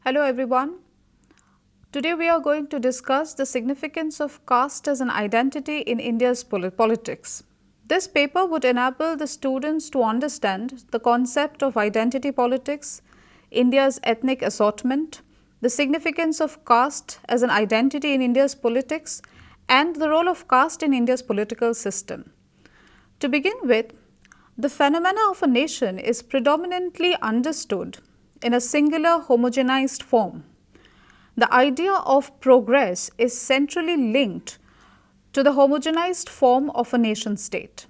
Hello everyone. Today we are going to discuss the significance of caste as an identity in India's politics. This paper would enable the students to understand the concept of identity politics, India's ethnic assortment, the significance of caste as an identity in India's politics, and the role of caste in India's political system. To begin with, the phenomena of a nation is predominantly understood in a singular homogenized form. The idea of progress is centrally linked to the homogenized form of a nation state.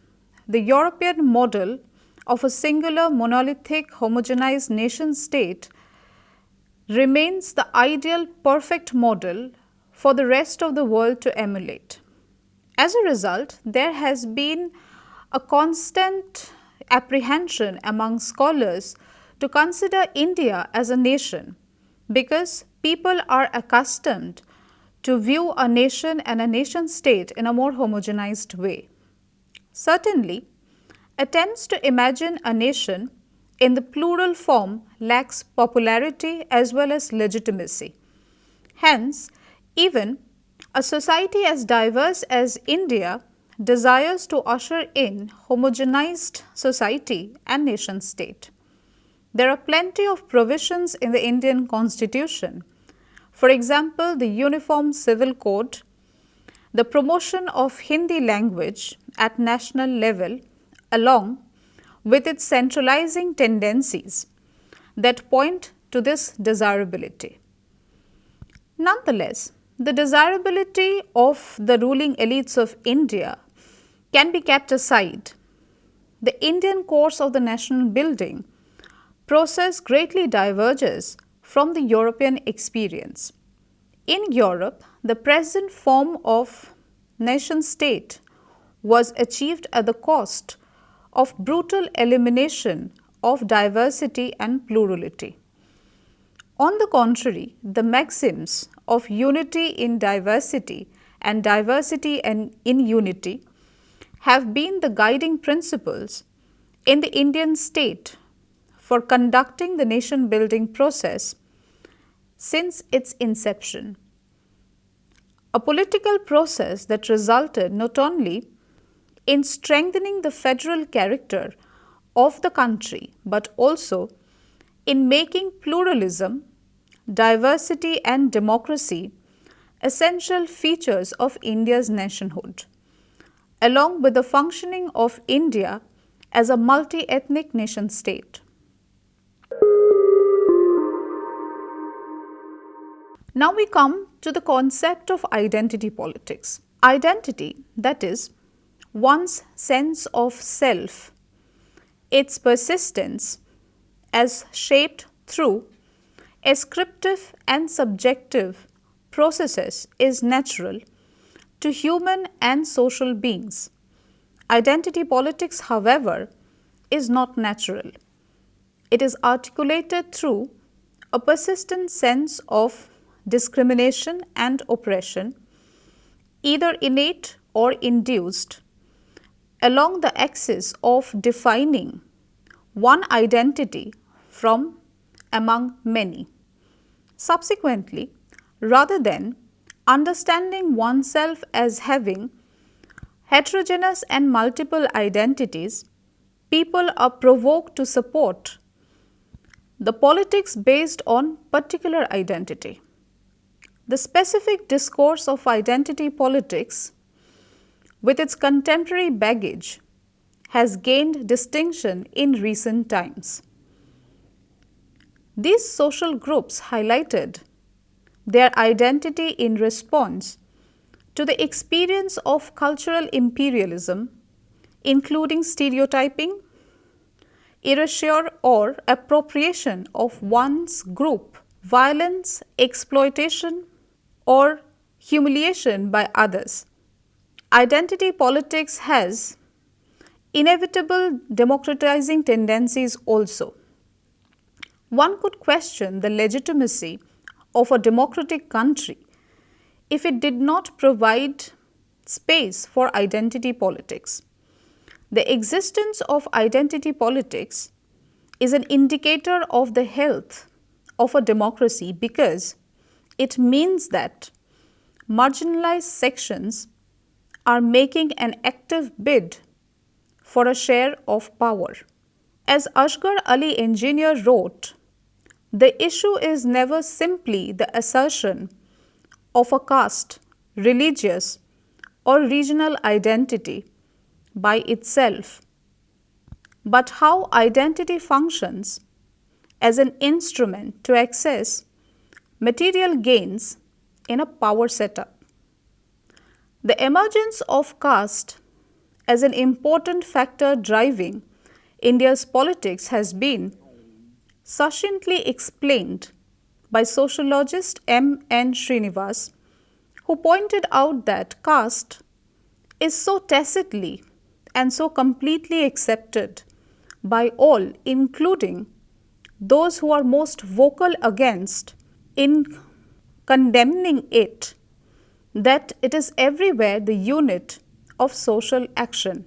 The European model of a singular monolithic homogenized nation state remains the ideal perfect model for the rest of the world to emulate. As a result, there has been a constant apprehension among scholars to consider India as a nation because people are accustomed to view a nation and a nation state in a more homogenized way. Certainly, attempts to imagine a nation in the plural form lacks popularity as well as legitimacy. Hence, even a society as diverse as India desires to usher in homogenized society and nation state. There are plenty of provisions in the Indian Constitution. For example, the Uniform Civil Code, the promotion of Hindi language at national level, along with its centralizing tendencies that point to this desirability. Nonetheless, the desirability of the ruling elites of India can be kept aside. The Indian course of the national building process greatly diverges from the European experience. In Europe, the present form of nation state was achieved at the cost of brutal elimination of diversity and plurality. On the contrary, the maxims of unity in diversity and diversity in unity have been the guiding principles in the Indian state for conducting the nation building process since its inception. A political process that resulted not only in strengthening the federal character of the country, but also in making pluralism, diversity and democracy essential features of India's nationhood, along with the functioning of India as a multi-ethnic nation state. Now we come to the concept of identity politics. Identity, that is, one's sense of self, its persistence as shaped through ascriptive and subjective processes is natural to human and social beings. Identity politics, however, is not natural. It is articulated through a persistent sense of discrimination and oppression, either innate or induced, along the axis of defining one identity from among many. Subsequently, rather than understanding oneself as having heterogeneous and multiple identities, people are provoked to support the politics based on particular identity. The specific discourse of identity politics, with its contemporary baggage, has gained distinction in recent times. These social groups highlighted their identity in response to the experience of cultural imperialism, including stereotyping, erasure or appropriation of one's group, violence, exploitation, or humiliation by others. Identity politics has inevitable democratizing tendencies also. One could question the legitimacy of a democratic country if it did not provide space for identity politics. The existence of identity politics is an indicator of the health of a democracy because it means that marginalized sections are making an active bid for a share of power. As Asghar Ali Engineer wrote, the issue is never simply the assertion of a caste, religious, or regional identity by itself, but how identity functions as an instrument to access material gains in a power setup. The emergence of caste as an important factor driving India's politics has been succinctly explained by sociologist M. N. Srinivas, who pointed out that caste is so tacitly and so completely accepted by all, including those who are most vocal against in condemning it, that it is everywhere the unit of social action.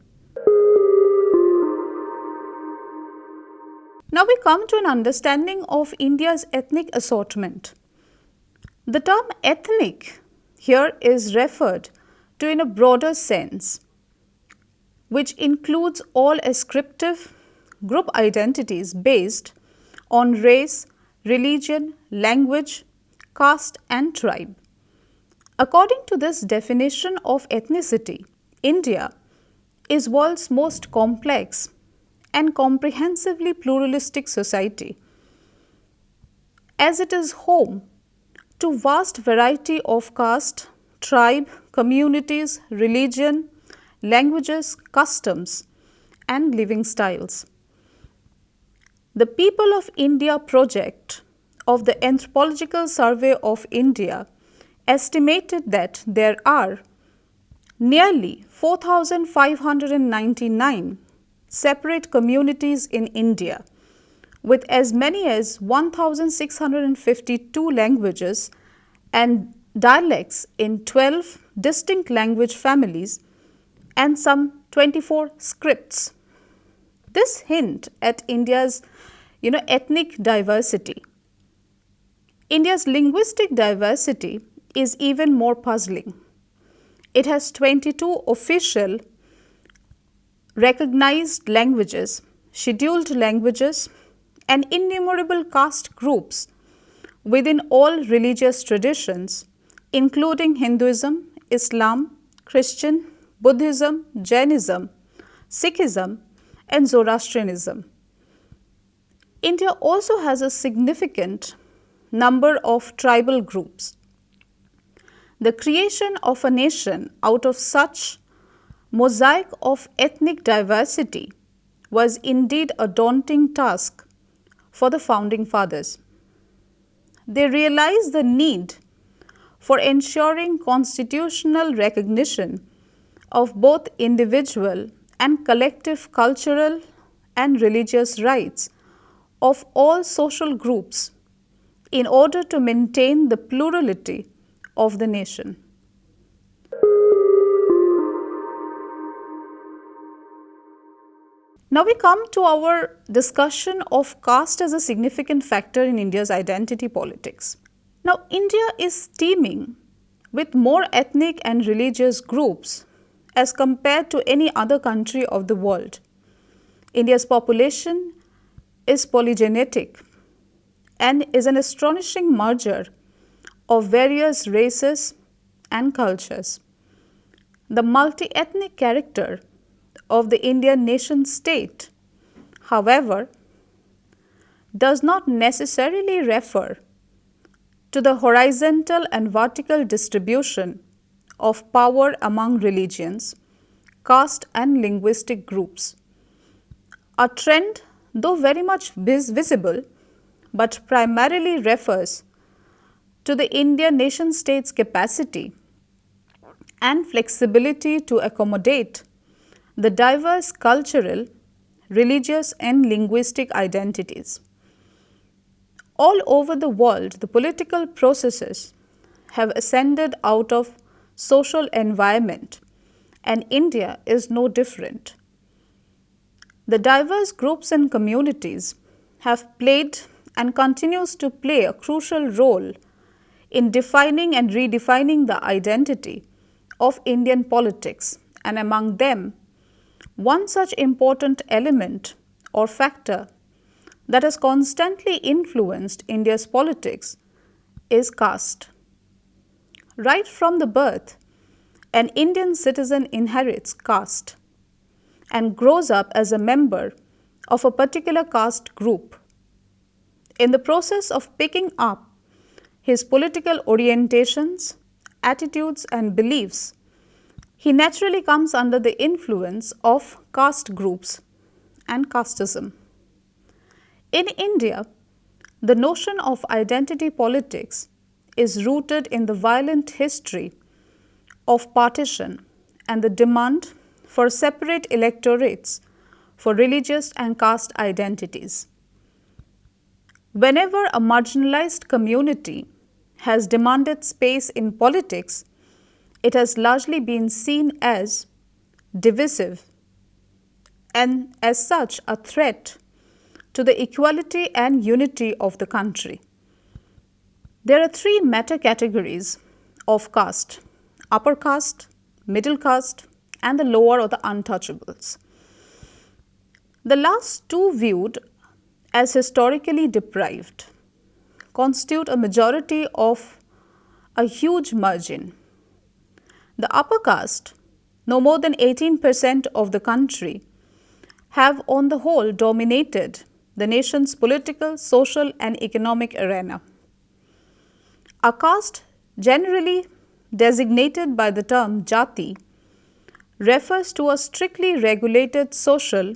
Now we come to an understanding of India's ethnic assortment. The term ethnic here is referred to in a broader sense, which includes all ascriptive group identities based on race, religion, language, caste, and tribe. According to this definition of ethnicity, India is world's most complex and comprehensively pluralistic society, as it is home to vast variety of caste, tribe, communities, religion, languages, customs, and living styles. The People of India project of the Anthropological Survey of India estimated that there are nearly 4,599 separate communities in India, with as many as 1,652 languages and dialects in 12 distinct language families and some 24 scripts. This hint at India's ethnic diversity. India's linguistic diversity is even more puzzling. It has 22 official recognized languages, scheduled languages, and innumerable caste groups within all religious traditions, including Hinduism, Islam, Christian, Buddhism, Jainism, Sikhism, and Zoroastrianism. India also has a significant number of tribal groups. The creation of a nation out of such mosaic of ethnic diversity was indeed a daunting task for the founding fathers. They realized the need for ensuring constitutional recognition of both individual and collective cultural and religious rights of all social groups in order to maintain the plurality of the nation. Now we come to our discussion of caste as a significant factor in India's identity politics. Now India is teeming with more ethnic and religious groups as compared to any other country of the world. India's population is polygenetic and is an astonishing merger of various races and cultures. The multi-ethnic character of the Indian nation state, however, does not necessarily refer to the horizontal and vertical distribution of power among religions, caste and linguistic groups. A trend, though very much visible, but primarily refers to the Indian nation state's capacity and flexibility to accommodate the diverse cultural, religious and linguistic identities. All over the world, the political processes have ascended out of social environment, and India is no different. The diverse groups and communities have played and continues to play a crucial role in defining and redefining the identity of Indian politics, and among them, one such important element or factor that has constantly influenced India's politics is caste. Right from the birth, an Indian citizen inherits caste and grows up as a member of a particular caste group. In the process of picking up his political orientations, attitudes, and beliefs, he naturally comes under the influence of caste groups and casteism. In India, the notion of identity politics is rooted in the violent history of partition and the demand for separate electorates for religious and caste identities. Whenever a marginalized community has demanded space in politics, it has largely been seen as divisive and, as such, a threat to the equality and unity of the country. There are three meta categories of caste: upper caste, middle caste, and the lower or the untouchables. The last two, viewed as historically deprived, constitute a majority of a huge margin. The upper caste, no more than 18% of the country, have on the whole dominated the nation's political, social, and economic arena. A caste, generally designated by the term jati, refers to a strictly regulated social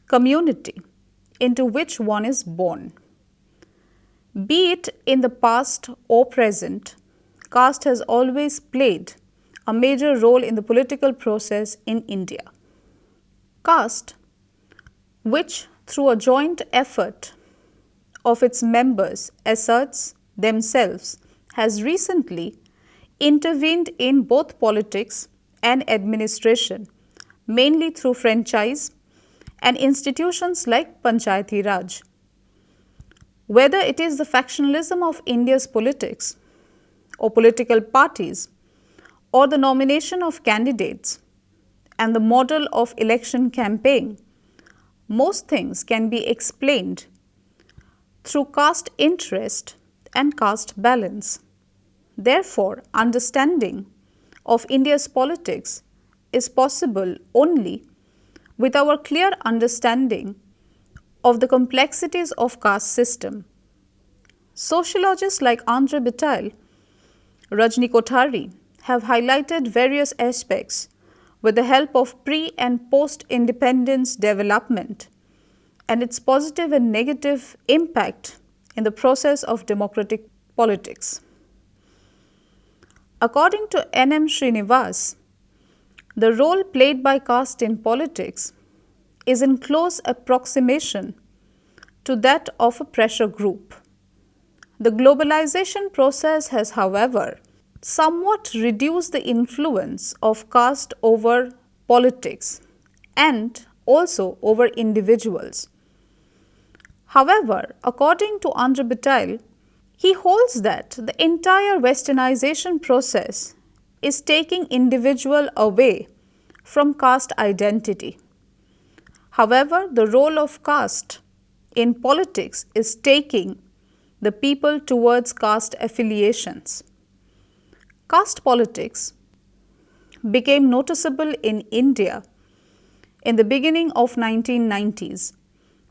community into which one is born. Be it in the past or present, caste has always played a major role in the political process in India. Caste, which through a joint effort of its members asserts themselves, has recently intervened in both politics and administration, mainly through franchise and institutions like Panchayati Raj. Whether it is the factionalism of India's politics or political parties or the nomination of candidates and the model of election campaign, most things can be explained through caste interest and caste balance. Therefore, understanding of India's politics is possible only with our clear understanding of the complexities of caste system. Sociologists like Andre Bataille, Rajni Kothari have highlighted various aspects with the help of pre- and post-independence development and its positive and negative impact in the process of democratic politics. According to N.M. Srinivas, the role played by caste in politics is in close approximation to that of a pressure group. The globalization process has, however, somewhat reduced the influence of caste over politics and also over individuals. However, according to Andre Bataille, he holds that the entire westernization process is taking individual away from caste identity. However, the role of caste in politics is taking the people towards caste affiliations. Caste politics became noticeable in India in the beginning of 1990s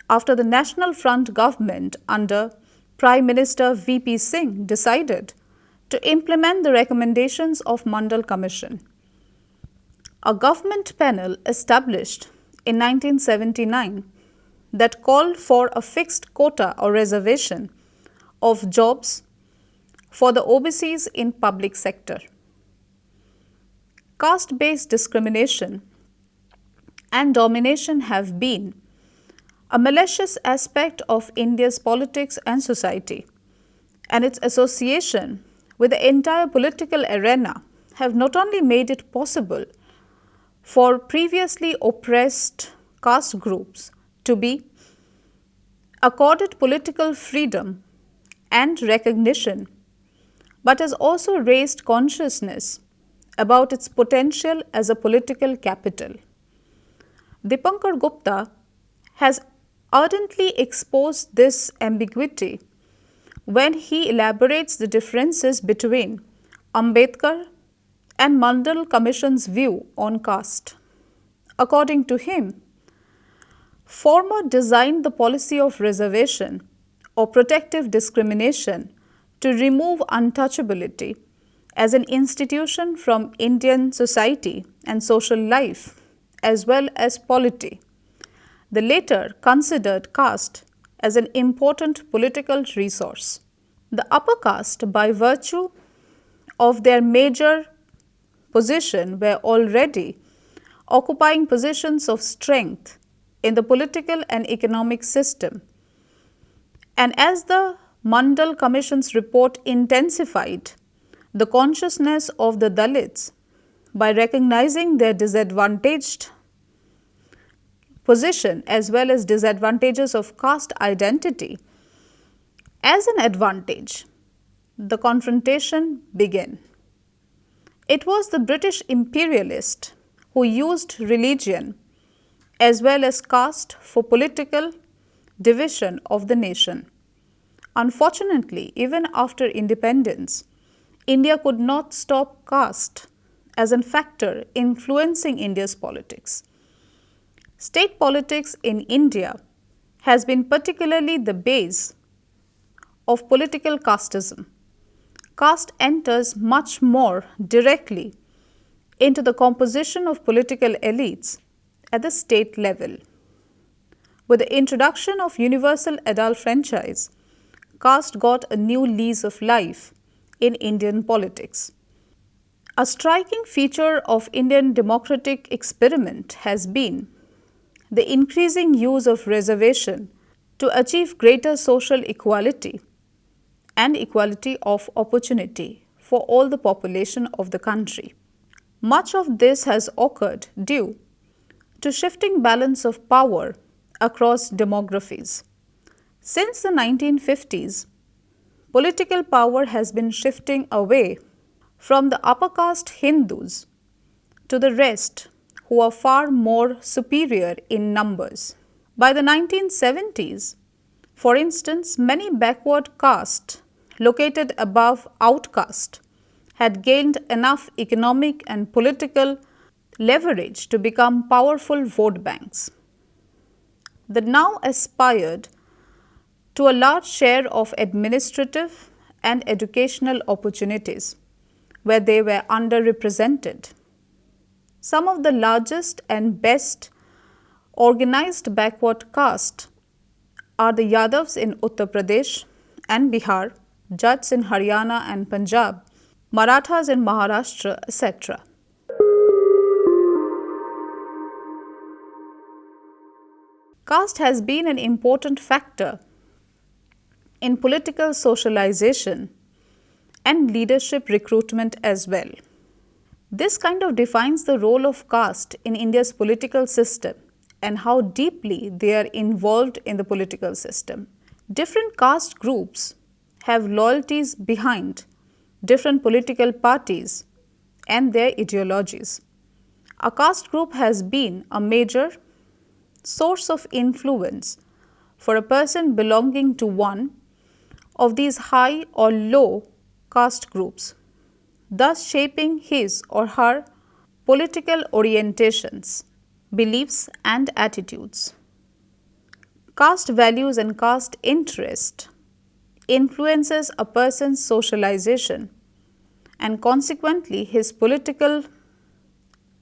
after the National Front government under Prime Minister V.P. Singh decided to implement the recommendations of Mandal Commission. A government panel established in 1979 that called for a fixed quota or reservation of jobs for the OBCs in public sector. Caste-based discrimination and domination have been a malicious aspect of India's politics and society, and its association with the entire political arena have not only made it possible for previously oppressed caste groups to be accorded political freedom and recognition, but has also raised consciousness about its potential as a political capital. Dipankar Gupta has ardently exposed this ambiguity when he elaborates the differences between Ambedkar and Mandal Commission's view on caste. According to him, former designed the policy of reservation or protective discrimination to remove untouchability as an institution from Indian society and social life, as well as polity. The latter considered caste as an important political resource. The upper caste, by virtue of their major position, were already occupying positions of strength in the political and economic system. And as the Mandal Commission's report intensified the consciousness of the Dalits by recognizing their disadvantaged position as well as disadvantages of caste identity as an advantage, the confrontation began. It was the British imperialist who used religion as well as caste for political division of the nation. Unfortunately, even after independence, India could not stop caste as a factor influencing India's politics. State politics in India has been particularly the base of political casteism. Caste enters much more directly into the composition of political elites at the state level. With the introduction of universal adult franchise, caste got a new lease of life in Indian politics. A striking feature of Indian democratic experiment has been the increasing use of reservation to achieve greater social equality and equality of opportunity for all the population of the country. Much of this has occurred due to shifting balance of power across demographies. Since the 1950s, political power has been shifting away from the upper caste Hindus to the rest, who are far more superior in numbers. By the 1970s, for instance, many backward castes located above outcaste had gained enough economic and political leverage to become powerful vote banks. They now aspired to a large share of administrative and educational opportunities where they were underrepresented. Some of the largest and best organized backward castes are the Yadavs in Uttar Pradesh and Bihar, Jats in Haryana and Punjab, Marathas in Maharashtra, etc. Caste has been an important factor in political socialization and leadership recruitment as well. This kind of defines the role of caste in India's political system and how deeply they are involved in the political system. Different caste groups have loyalties behind different political parties and their ideologies. A caste group has been a major source of influence for a person belonging to one of these high or low caste groups, thus shaping his or her political orientations, beliefs and attitudes. Caste values and caste interest influences a person's socialization and consequently his political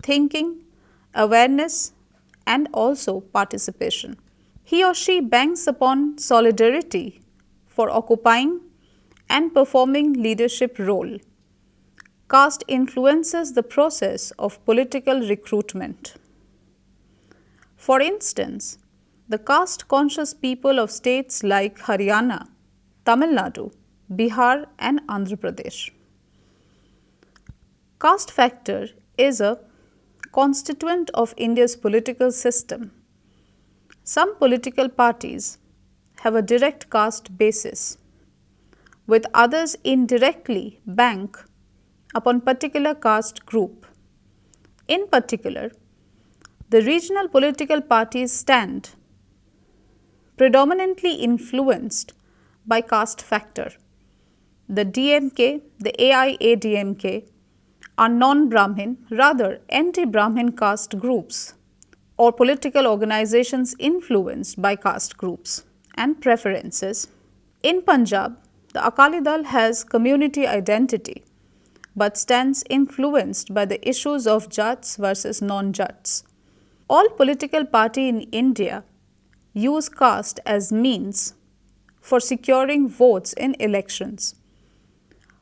thinking, awareness and also participation. He or she banks upon solidarity for occupying and performing leadership role. Caste influences the process of political recruitment. For instance, the caste-conscious people of states like Haryana, Tamil Nadu, Bihar and Andhra Pradesh. Caste factor is a constituent of India's political system. Some political parties have a direct caste basis, with others indirectly bank upon particular caste group. In particular, the regional political parties stand predominantly influenced by caste factor. The DMK, the AIADMK are non-Brahmin, rather anti-Brahmin caste groups or political organizations influenced by caste groups and preferences. In Punjab, the Akali Dal has community identity but stands influenced by the issues of Jats versus non-Jats. All political parties in India use caste as means for securing votes in elections.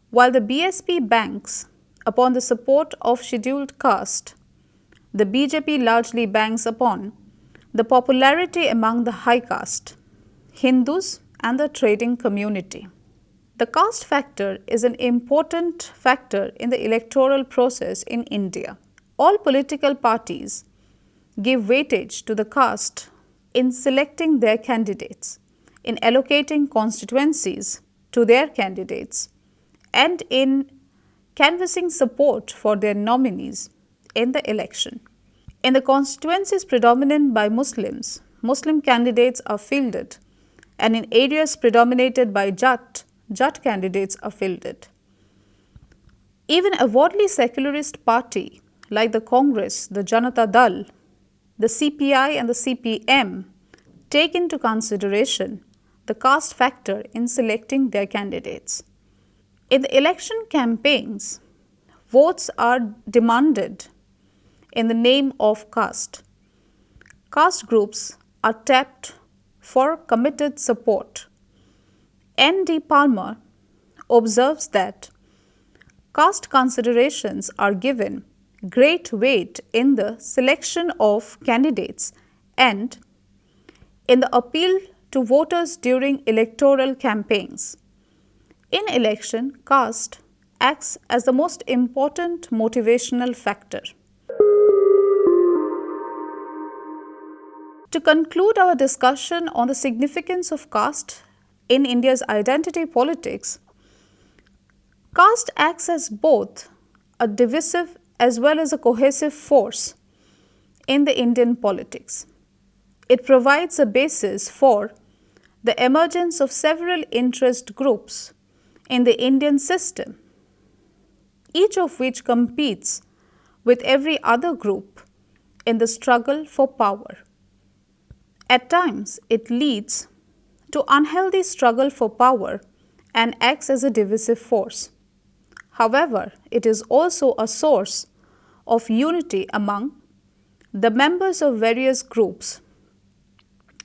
While the BSP banks upon the support of scheduled caste, the BJP largely banks upon the popularity among the high caste, Hindus and the trading community. The caste factor is an important factor in the electoral process in India. All political parties give weightage to the caste in selecting their candidates, in allocating constituencies to their candidates, and in canvassing support for their nominees in the election. In the constituencies predominant by Muslims, Muslim candidates are fielded, and in areas predominated by Jat candidates are fielded. Even a broadly secularist party like the Congress, the Janata Dal, the CPI and the CPM take into consideration the caste factor in selecting their candidates. In the election campaigns, votes are demanded in the name of caste. Caste groups are tapped for committed support. N.D. Palmer observes that caste considerations are given great weight in the selection of candidates and in the appeal to voters during electoral campaigns. In election, caste acts as the most important motivational factor. To conclude our discussion on the significance of caste in India's identity politics, caste acts as both a divisive as well as a cohesive force in the Indian politics. It provides a basis for the emergence of several interest groups in the Indian system, each of which competes with every other group in the struggle for power. At times, it leads to unhealthy struggle for power and acts as a divisive force. However, it is also a source of unity among the members of various groups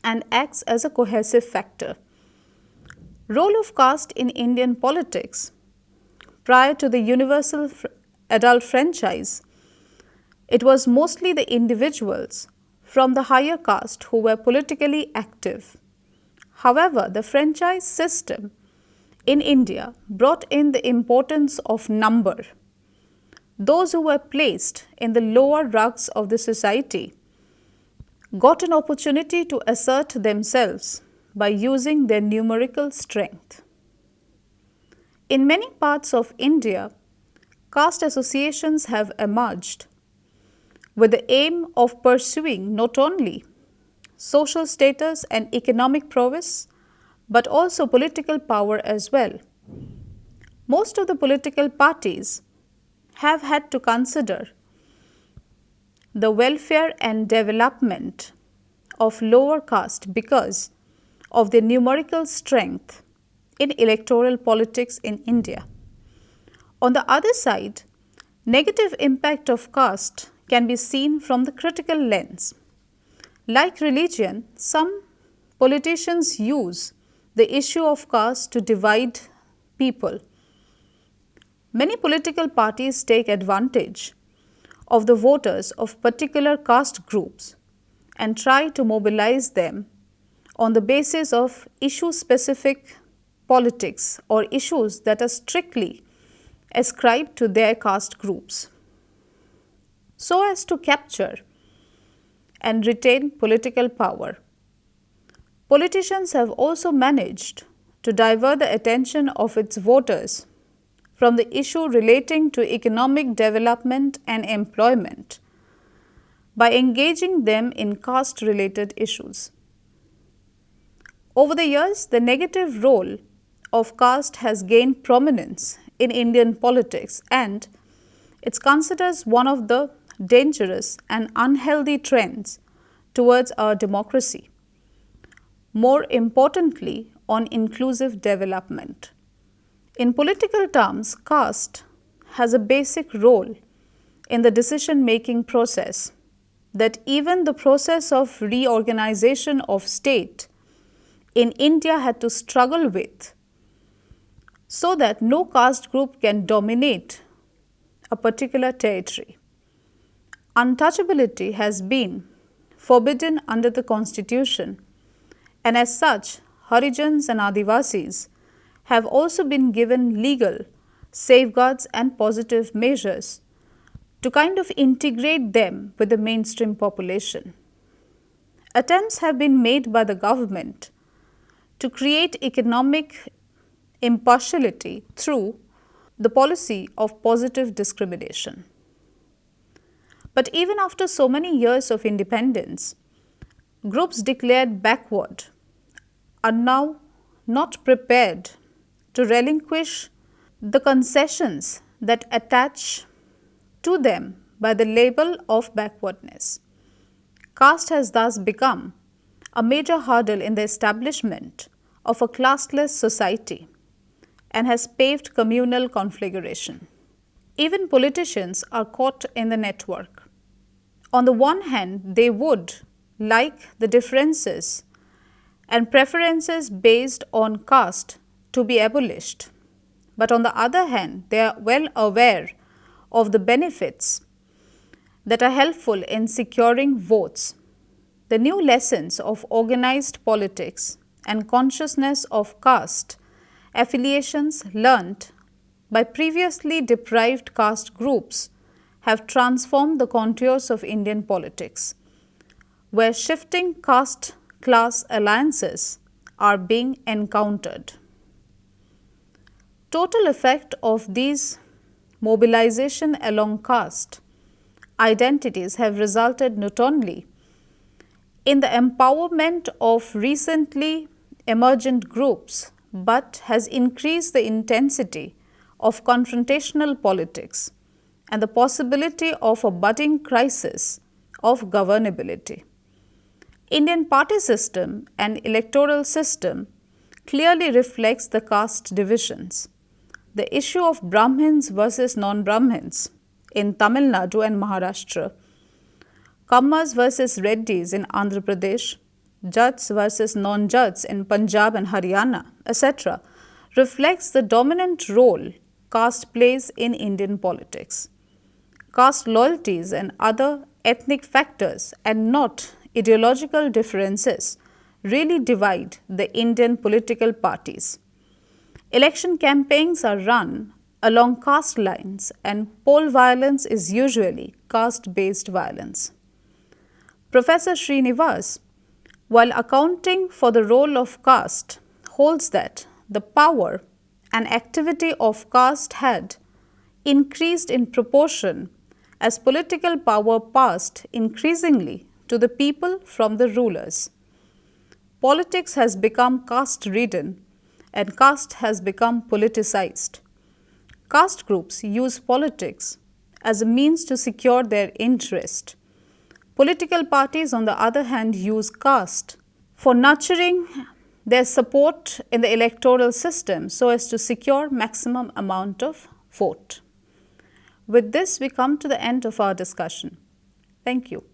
and acts as a cohesive factor. Role of caste in Indian politics. Prior to the universal adult franchise, it was mostly the individuals from the higher caste who were politically active. However, the franchise system in India brought in the importance of number. Those who were placed in the lower rungs of the society got an opportunity to assert themselves by using their numerical strength. In many parts of India, caste associations have emerged with the aim of pursuing not only social status and economic prowess, but also political power as well. Most of the political parties have had to consider the welfare and development of lower caste because of their numerical strength in electoral politics in India. On the other side, negative impact of caste can be seen from the critical lens. Like religion, some politicians use the issue of caste to divide people. Many political parties take advantage of the voters of particular caste groups and try to mobilize them on the basis of issue-specific politics or issues that are strictly ascribed to their caste groups, so as to capture and retain political power. Politicians have also managed to divert the attention of its voters from the issue relating to economic development and employment by engaging them in caste-related issues. Over the years, the negative role of caste has gained prominence in Indian politics, and it's considered one of the dangerous and unhealthy trends towards our democracy. More importantly, on inclusive development. In political terms, caste has a basic role in the decision-making process that even the process of reorganization of state in India had to struggle with, so that no caste group can dominate a particular territory. Untouchability has been forbidden under the constitution, and as such, Harijans and Adivasis have also been given legal safeguards and positive measures to kind of integrate them with the mainstream population. Attempts have been made by the government to create economic impartiality through the policy of positive discrimination. But even after so many years of independence, groups declared backward are now not prepared to relinquish the concessions that attach to them by the label of backwardness. Caste has thus become a major hurdle in the establishment of a classless society and has paved communal conflagration. Even politicians are caught in the network. On the one hand, they would like the differences and preferences based on caste to be abolished. But on the other hand, they are well aware of the benefits that are helpful in securing votes. The new lessons of organized politics and consciousness of caste affiliations learnt by previously deprived caste groups have transformed the contours of Indian politics, where shifting caste class alliances are being encountered. Total effect of these mobilization along caste identities have resulted not only in the empowerment of recently emergent groups, but has increased the intensity of confrontational politics and the possibility of a budding crisis of governability. Indian party system and electoral system clearly reflects the caste divisions. The issue of Brahmins versus non-Brahmins in Tamil Nadu and Maharashtra, Kammas versus Reddis in Andhra Pradesh, Jats versus non-Jats in Punjab and Haryana, etc., reflects the dominant role caste plays in Indian politics. Caste loyalties and other ethnic factors and not ideological differences really divide the Indian political parties. Election campaigns are run along caste lines, and poll violence is usually caste-based violence. Professor Srinivas, while accounting for the role of caste, holds that the power and activity of caste had increased in proportion as political power passed increasingly to the people from the rulers. Politics has become caste-ridden and caste has become politicized. Caste groups use politics as a means to secure their interest. Political parties, on the other hand, use caste for nurturing their support in the electoral system so as to secure maximum amount of vote. With this, we come to the end of our discussion. Thank you.